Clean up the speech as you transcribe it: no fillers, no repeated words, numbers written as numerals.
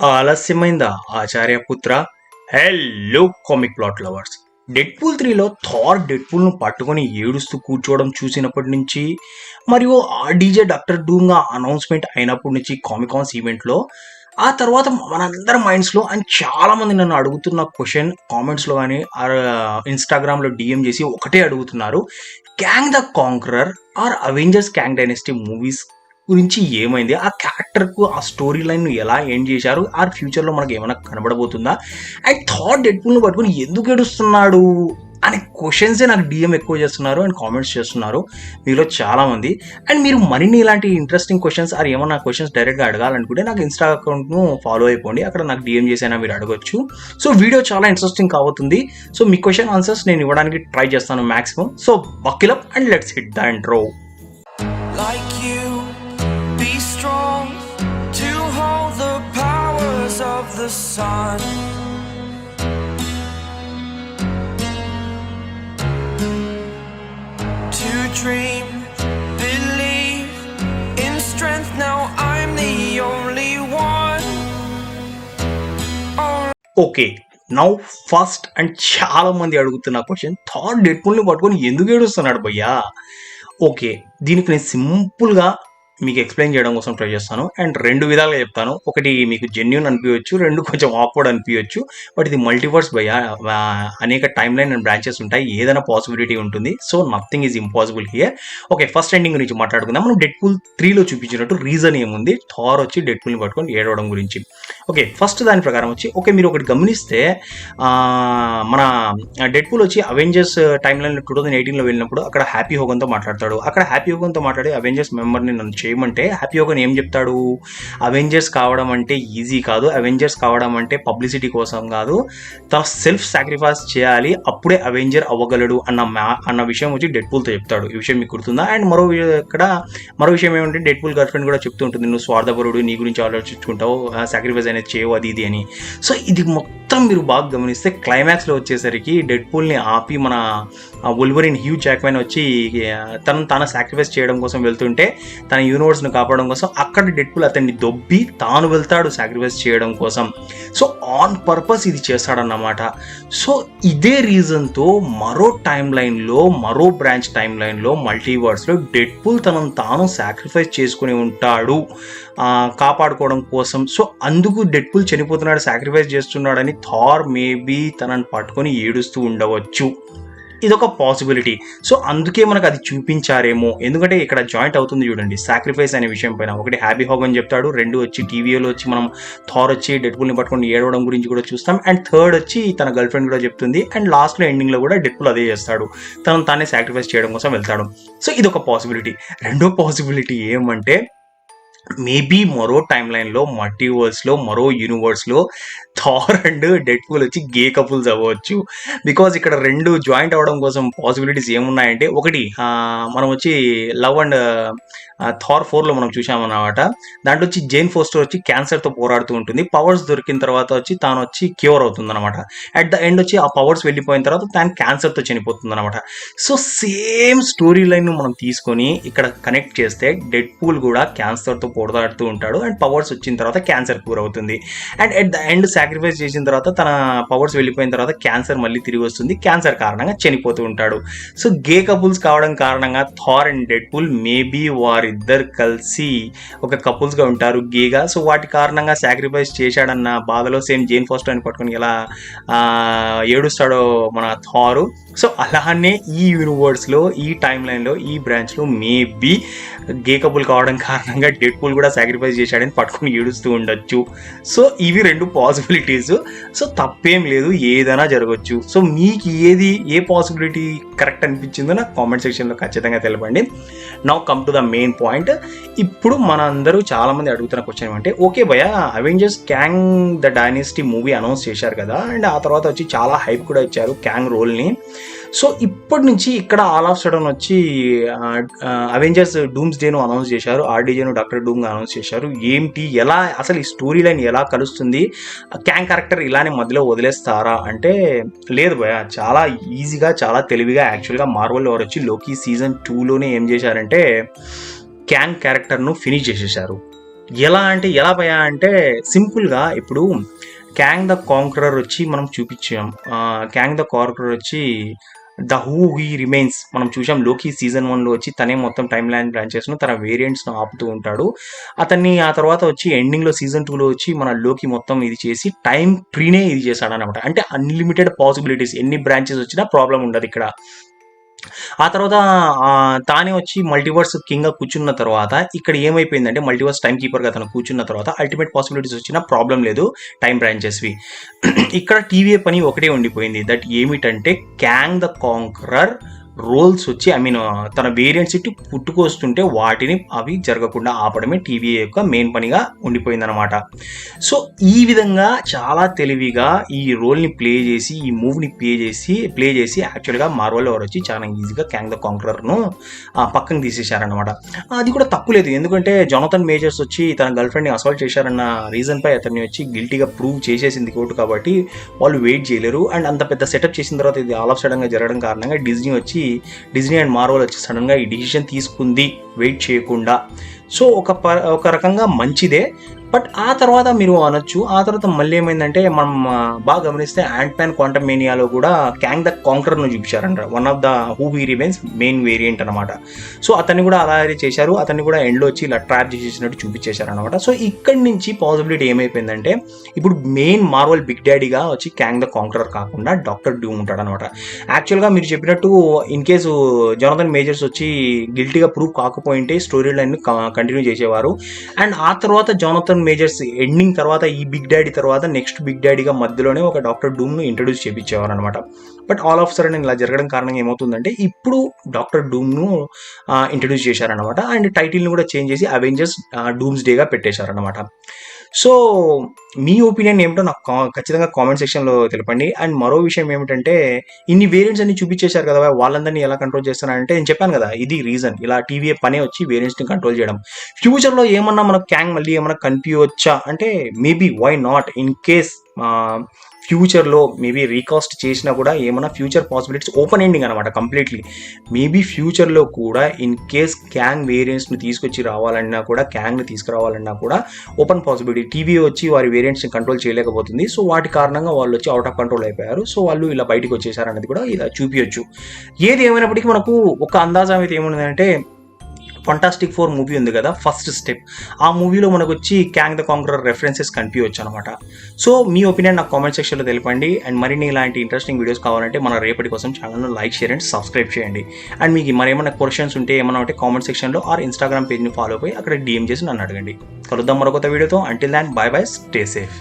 ఆలస్యమైందా ఆచార్యపుత్ర. Hello comic plot lovers. Deadpool 3లో Thor డెడ్పూల్ను పట్టుకొని ఏడుస్తూ కూర్చోవడం చూసినప్పటి నుంచి, మరియు ఆర్డీజే డాక్టర్ డూమ్గా అనౌన్స్మెంట్ అయినప్పటి నుంచి కామికాన్స్ ఈవెంట్లో, ఆ తర్వాత మనందరి మైండ్స్లో అండ్ చాలామంది నన్ను అడుగుతున్న క్వశ్చన్ కామెంట్స్లో కానీ ఇన్స్టాగ్రామ్లో డిఎం చేసి ఒకటే అడుగుతున్నారు: Kang the Conqueror or Avengers Kang Dynasty movies గురించి ఏమైంది, ఆ క్యారెక్టర్కు ఆ స్టోరీ లైన్ ఎలా ఎండ్ చేశారు, ఆ ఫ్యూచర్లో మనకు ఏమైనా కనబడబోతుందా, అండ్ థాట్ డెడ్పూల్ని పట్టుకుని ఎందుకు ఏడుస్తున్నాడు అనే క్వశ్చన్సే నాకు డిఎం ఎక్కువ చేస్తున్నారు అండ్ కామెంట్స్ చేస్తున్నారు మీలో చాలామంది. అండ్ మీరు మరిన్ని ఇలాంటి ఇంట్రెస్టింగ్ క్వశ్చన్స్ ఆర్ ఏమన్నా క్వశ్చన్స్ డైరెక్ట్గా అడగాలనుకుంటే నాకు ఇన్స్టా అకౌంట్ను ఫాలో అయిపోండి, అక్కడ నాకు డిఎం చేసైనా మీరు అడగొచ్చు. సో వీడియో చాలా ఇంట్రెస్టింగ్ కాబోతుంది. సో మీ క్వశ్చన్ ఆన్సర్స్ నేను ఇవ్వడానికి ట్రై చేస్తాను maximum. So buckle up and let's hit the intro. Like you, be strong to hold the powers of the sun. To dream, believe in strength. Now I'm the only one. Okay, now first and చాలా మంది అడుగుతున్న question: Thar డెడ్పూల్ని పట్టుకొని ఎందుకు ఏడుస్తున్నాడు భయ్యా? Okay, దీనికి నేను సింపుల్గా మీకు ఎక్స్ప్లెయిన్ చేయడం కోసం ట్రై చేస్తాను అండ్ రెండు విధాలుగా చెప్తాను. ఒకటి మీకు జెన్యూన్ అనిపించవచ్చు, రెండు కొంచెం ఆక్వర్డ్ అనిపించవచ్చు. బట్ ఇది మల్టీవర్స్ భయ్యా, అనేక టైమ్ లైన్ అండ్ బ్రాంచెస్ ఉంటాయి, ఏదైనా పాసిబిలిటీ ఉంటుంది. So nothing is impossible here. Okay, first ending గురించి మాట్లాడుకుందాం. మనం డెడ్పూల్ 3లో చూపించినట్టు రీజన్ ఏముంది థార్ వచ్చి డెడ్పూల్ని పట్టుకొని ఏడవడం గురించి. ఓకే, ఫస్ట్ దాని ప్రకారం వచ్చి, ఓకే మీరు ఒకటి గమనిస్తే, మన డెడ్పూల్ వచ్చి అవెంజర్స్ టైమ్ లైన్ 2018లో వెళ్ళినప్పుడు అక్కడ హ్యాపీ హోగన్తో మాట్లాడతాడు. అక్కడ హ్యాపీ హోగన్తో మాట్లాడి అవెంజర్స్ మెంబర్ని నన్ను చేయమంటే హ్యాపీ హోగన్ ఏం చెప్తాడు? అవెంజర్స్ కావడం అంటే ఈజీ కాదు, అవెంజర్స్ కావడం అంటే పబ్లిసిటీ కోసం కాదు, తన సెల్ఫ్ సాక్రిఫైస్ చేయాలి, అప్పుడే అవెంజర్ అవ్వగలడు అన్న విషయం వచ్చి డెడ్పూల్తో చెప్తాడు. ఈ విషయం మీకు గుర్తుందా? అండ్ మరో విషయం ఏమంటే డెడ్పూల్ గర్ల్ ఫ్రెండ్ కూడా చెప్తూ ఉంటుంది, నువ్వు స్వార్థపరుడు, నీ గురించి ఆలోచించుకుంటావు, సాక్రిఫైస్ అనేది చేయవు, అది ఇది అని. సో ఇది మొత్తం మీరు బాగా గమనిస్తే క్లైమాక్స్లో వచ్చేసరికి డెడ్పూల్ని ఆపి మన వొల్వరిన్ హ్యూ జాక్మెన్ వచ్చి తను సాక్రిఫైస్ చేయడం కోసం వెళ్తుంటే, తన యూనివర్స్ను కాపాడడం కోసం అక్కడ డెడ్పూల్ అతన్ని దొబ్బి తాను వెళ్తాడు సాక్రిఫైస్ చేయడం కోసం. సో ఆన్ పర్పస్ ఇది చేస్తాడన్నమాట. సో ఇదే రీజన్తో మరో టైమ్ లైన్లో, మరో బ్రాంచ్ టైమ్ లైన్లో, మల్టీవర్స్లో డెడ్పూల్ తనను తాను సాక్రిఫైస్ చేసుకుని ఉంటాడు కాపాడుకోవడం కోసం. సో అందుకు డెడ్పూల్ చనిపోతున్నాడు, సాక్రిఫైస్ చేస్తున్నాడని థార్ మేబీ తనని పట్టుకొని ఏడుస్తూ ఉండవచ్చు. ఇదొక పాసిబిలిటీ. సో అందుకే మనకు అది చూపించారేమో, ఎందుకంటే ఇక్కడ జాయింట్ అవుతుంది చూడండి సాక్రిఫైస్ అనే విషయం పైన. ఒకటి హ్యాపీ హోగన్ చెప్తాడు, రెండు వచ్చి టీవీలో వచ్చి మనం థార్ వచ్చి డెడ్పూల్ని పట్టుకొని ఏడవడం గురించి కూడా చూస్తాం, అండ్ థర్డ్ వచ్చి తన గర్ల్ ఫ్రెండ్ కూడా చెప్తుంది, అండ్ లాస్ట్లో ఎండింగ్లో కూడా డెడ్పూల్ అదే చేస్తాడు, తనను తానే సాక్రిఫైస్ చేయడం కోసం వెళ్తాడు. సో ఇదొక పాసిబిలిటీ. రెండో పాసిబిలిటీ ఏమంటే, మేబీ మరో టైమ్ లైన్లో, మల్టీవర్స్లో, మరో యూనివర్స్లో థార్ అండ్ డెడ్పూల్ వచ్చి గే కపుల్స్ అవ్వచ్చు. బికాజ్ ఇక్కడ రెండు జాయింట్ అవ్వడం కోసం పాసిబిలిటీస్ ఏమున్నాయంటే, ఒకటి మనం వచ్చి లవ్ అండ్ థార్ 4లో మనం చూసామన్నమాట. దాంట్లో వచ్చి జేన్ ఫోస్టర్ వచ్చి క్యాన్సర్తో పోరాడుతూ ఉంటుంది, పవర్స్ దొరికిన తర్వాత వచ్చి తాను వచ్చి క్యూర్ అవుతుంది అనమాట. అట్ ద ఎండ్ వచ్చి ఆ పవర్స్ వెళ్ళిపోయిన తర్వాత తాను క్యాన్సర్తో చనిపోతుంది అనమాట. సో సేమ్ స్టోరీ లైన్ మనం తీసుకొని ఇక్కడ కనెక్ట్ చేస్తే డెడ్పూల్ కూడా క్యాన్సర్తో పోరాడుతూ ఉంటాడు, అండ్ పవర్స్ వచ్చిన తర్వాత క్యాన్సర్ క్యూర్ అవుతుంది, and at the end sacrifice చేసిన తర్వాత తన పవర్స్ వెళ్ళిపోయిన తర్వాత క్యాన్సర్ మళ్ళీ తిరిగి వస్తుంది, క్యాన్సర్ కారణంగా చనిపోతూ ఉంటాడు. సో గే కపుల్స్ కావడం కారణంగా థార్ అండ్ డెడ్పూల్ మేబీ వారిద్దరు కలిసి ఒక కపుల్స్గా ఉంటారు గేగా. సో వాటి కారణంగా సాక్రిఫైస్ చేశాడన్న బాధలో సేమ్ జేన్ ఫాస్టర్ అని పట్టుకొని ఎలా ఏడుస్తాడో మన థారు. సో అలానే ఈ యూనివర్స్లో, ఈ టైమ్ లైన్లో, ఈ బ్రాంచ్లో మేబీ గే కపుల్ కావడం కారణంగా డెడ్పూల్ కూడా సాక్రిఫైస్ చేశాడని పట్టుకొని ఏడుస్తూ ఉండొచ్చు. సో ఇవి రెండు పాసిబిలిటీస్. సో తప్పేం లేదు, ఏదైనా జరగచ్చు. సో మీకు ఏ పాసిబిలిటీ కరెక్ట్ అనిపించిందో నాకు కామెంట్ సెక్షన్లో ఖచ్చితంగా తెలపండి. Now come to the main point. ఇప్పుడు మనందరూ చాలామంది అడుగుతున్న క్వశ్చన్ ఏమంటే, ఓకే భయ, Avengers Kang the dynasty movie announce చేశారు కదా, అండ్ ఆ తర్వాత వచ్చి చాలా హైప్ కూడా ఇచ్చారు క్యాంగ్ రోల్ని. సో ఇప్పటి నుంచి ఇక్కడ ఆల్ ఆఫ్ సడన్ వచ్చి అవెంజర్స్ డూమ్స్ డేను అనౌన్స్ చేశారు, ఆర్డీజేను డాక్టర్ డూమ్ అనౌన్స్ చేశారు. ఏంటి, ఎలా అసలు ఈ స్టోరీ లైన్ ఎలా కలుస్తుంది, క్యాంగ్ క్యారెక్టర్ ఇలానే మధ్యలో వదిలేస్తారా అంటే, లేదు భయ, చాలా ఈజీగా, చాలా తెలివిగా యాక్చువల్గా మార్వెల్ వారు వచ్చి లోకీ సీజన్ 2లోనే ఏం చేశారంటే క్యాంగ్ క్యారెక్టర్ను ఫినిష్ చేసేసారు. ఎలా అంటే ఎలా భయ అంటే సింపుల్గా ఇప్పుడు క్యాంగ్ ద కాంక్రర్ వచ్చి మనం చూపించాం. క్యాంగ్ ద కాంక్రర్ వచ్చి ద హూ హీ రిమైన్స్ మనం చూసాం. లోకి సీజన్ 1లో వచ్చి తనే మొత్తం టైమ్ లైన్ బ్రాంచెస్ను తన వేరియంట్స్ను ఆపుతూ ఉంటాడు. అతన్ని ఆ తర్వాత వచ్చి ఎండింగ్లో సీజన్ 2లో వచ్చి మన లోకి మొత్తం ఇది చేసి టైం ట్రీనే ఇది చేశాడు అనమాట. అంటే అన్లిమిటెడ్ పాసిబిలిటీస్, ఎన్ని బ్రాంచెస్ వచ్చినా ప్రాబ్లం ఉండదు ఇక్కడ. ఆ తర్వాత తానే వచ్చి మల్టీవర్స్ కింగ్గా కూర్చున్న తర్వాత ఇక్కడ ఏమైపోయిందంటే మల్టీవర్స్ టైం కీపర్గా తను కూర్చున్న తర్వాత అల్టిమేట్ పాసిబిలిటీస్ వచ్చినా ప్రాబ్లం లేదు టైం బ్రాంచెస్వి. ఇక్కడ టీవీ పని ఒకటే ఉండిపోయింది, దట్ ఏమిటంటే క్యాంగ్ ద కాంక్రర్ రోల్స్ వచ్చి తన వేరియంట్స్ ఇటు పుట్టుకొస్తుంటే వాటిని అవి జరగకుండా ఆపడమే టీవీ యొక్క మెయిన్ పనిగా ఉండిపోయిందనమాట. సో ఈ విధంగా చాలా తెలివిగా ఈ రోల్ని ప్లే చేసి ఈ మూవ్ని ప్లే చేసి యాక్చువల్గా మార్వెల్ ఎవరు వచ్చి చాలా ఈజీగా క్యాంగ్ ద కాంక్రర్ను పక్కన తీసేశారనమాట. అది కూడా తప్పు లేదు, ఎందుకంటే జోనథన్ మేజర్స్ వచ్చి తన గర్ల్ ఫ్రెండ్ని అసాల్ట్ చేశారన్న రీజన్పై అతన్ని వచ్చి గిల్టీగా ప్రూవ్ చేసేసింది కోర్టు, కాబట్టి వాళ్ళు వెయిట్ చేయలేరు. అండ్ అంత పెద్ద సెటప్ చేసిన తర్వాత ఇది ఆల్ ఆఫ్ సడన్గా జరగడం కారణంగా డిజ్నీ అండ్ మార్వెల్ వచ్చి సడన్గా ఈ డిసిషన్ తీసుకుంది వెయిట్ చేయకుండా. సో ఒక రకంగా మంచిదే. బట్ ఆ తర్వాత మీరు అనొచ్చు, ఆ తర్వాత మళ్ళీ ఏమైందంటే మనం బాగా గమనిస్తే యాంట్ మ్యాన్ క్వాంటమ్ మేనియాలో కూడా క్యాంగ్ ద కాంక్రర్ను చూపించారంట. One of the who he remains main variant అనమాట. సో అతన్ని కూడా అలాగే చేశారు, అతన్ని కూడా ఎండ్లో వచ్చి ఇలా ట్రాప్ చేసేసినట్టు చూపించేశారు అనమాట. సో ఇక్కడి నుంచి పాసిబిలిటీ ఏమైపోయిందంటే ఇప్పుడు మెయిన్ మార్వెల్ బిగ్ డాడీగా వచ్చి క్యాంగ్ ద కాంక్రర్ కాకుండా డాక్టర్ డూమ్ ఉంటాడు అనమాట. యాక్చువల్గా మీరు చెప్పినట్టు ఇన్ కేసు జోనథన్ మేజర్స్ వచ్చి గిల్టీగా ప్రూవ్ కాకపోయింటే స్టోరీ లైన్ కంటిన్యూ చేసేవారు. అండ్ ఆ తర్వాత జోనథన్ మేజర్స్ ఎండింగ్ తర్వాత ఈ బిగ్ డాడీ తర్వాత నెక్స్ట్ బిగ్ డాడీగా మధ్యలోనే ఒక డాక్టర్ డూమ్ను ఇంట్రడ్యూస్ చేయించేవారు అనమాట. బట్ ఆల్ ఆఫ్ సడన్ ఇలా జరగడం కారణంగా ఏమవుతుందంటే ఇప్పుడు డాక్టర్ డూమ్ను ఇంట్రడ్యూస్ చేశారనమాట. అండ్ టైటిల్ని కూడా చేంజ్ చేసి అవెంజర్స్ డూమ్స్ డేగా పెట్టేశారనమాట. సో మీ ఒపీనియన్ ఏమిటో నాకు ఖచ్చితంగా కామెంట్ సెక్షన్లో తెలపండి. అండ్ మరో విషయం ఏమిటంటే ఇన్ని వేరియంట్స్ అన్ని చూపించేశారు కదా, వాళ్ళందరినీ ఎలా కంట్రోల్ చేస్తారంటే నేను చెప్పాను కదా, ఇది రీజన్. ఇలా టీవీ పనే వచ్చి వేరియంట్స్ని కంట్రోల్ చేయడం. ఫ్యూచర్లో ఏమన్నా మనకు క్యాంగ్ మళ్ళీ ఏమన్నా కనిపించవచ్చా అంటే maybe why not. In case ఫ్యూచర్లో మేబీ రీకాస్ట్ చేసినా కూడా ఏమన్నా ఫ్యూచర్ పాసిబిలిటీస్ ఓపెన్ ఎండింగ్ అనమాట కంప్లీట్లీ. మేబీ ఫ్యూచర్లో కూడా ఇన్ కేస్ క్యాంగ్ వేరియంట్స్ని తీసుకొచ్చి రావాలన్నా కూడా, క్యాంగ్ని తీసుకురావాలన్నా కూడా ఓపెన్ పాసిబిలిటీ. టీవీ వచ్చి వారి వేరియంట్స్ని కంట్రోల్ చేయలేకపోతుంది, సో వాటి కారణంగా వాళ్ళు వచ్చి అవుట్ ఆఫ్ కంట్రోల్ అయిపోయారు. సో వాళ్ళు ఇలా బయటకు వచ్చేసారు అనేది కూడా ఇలా చూపించచ్చు. ఏది ఏమైనప్పటికీ మనకు ఒక అందాజం అయితే ఏముందంటే ఫంటాస్టిక్ 4 మూవీ ఉంది కదా, ఫస్ట్ స్టెప్, ఆ మూవీలో మనకు వచ్చి క్యాంగ్ ద కాంక్రర్ రెఫరెన్సెస్ కనిపించవచ్చు అనమాట. సో మీ ఒపీనియన్ నాకు కామెంట్ సెక్షన్లో తెలపండి. అండ్ మరిన్ని ఇలాంటి ఇంట్రెస్టింగ్ వీడియోస్ కావాలంటే మన రేపటి కోసం ఛానల్ను లైక్, షేర్ అండ్ సబ్స్క్రైబ్ చేయండి. అండ్ మీకు మరేమన్నా క్వశ్చన్స్ ఉంటే ఏమన్నా ఉంటే కామెంట్ సెక్షన్లో ఆర్ ఇన్స్టాగ్రామ్ పేజ్ని ఫాలో అయ్యి అక్కడ DM చేసి నన్ను అడగండి. కలుద్దాం మరొక వీడియోతో. Until than by by, stay safe.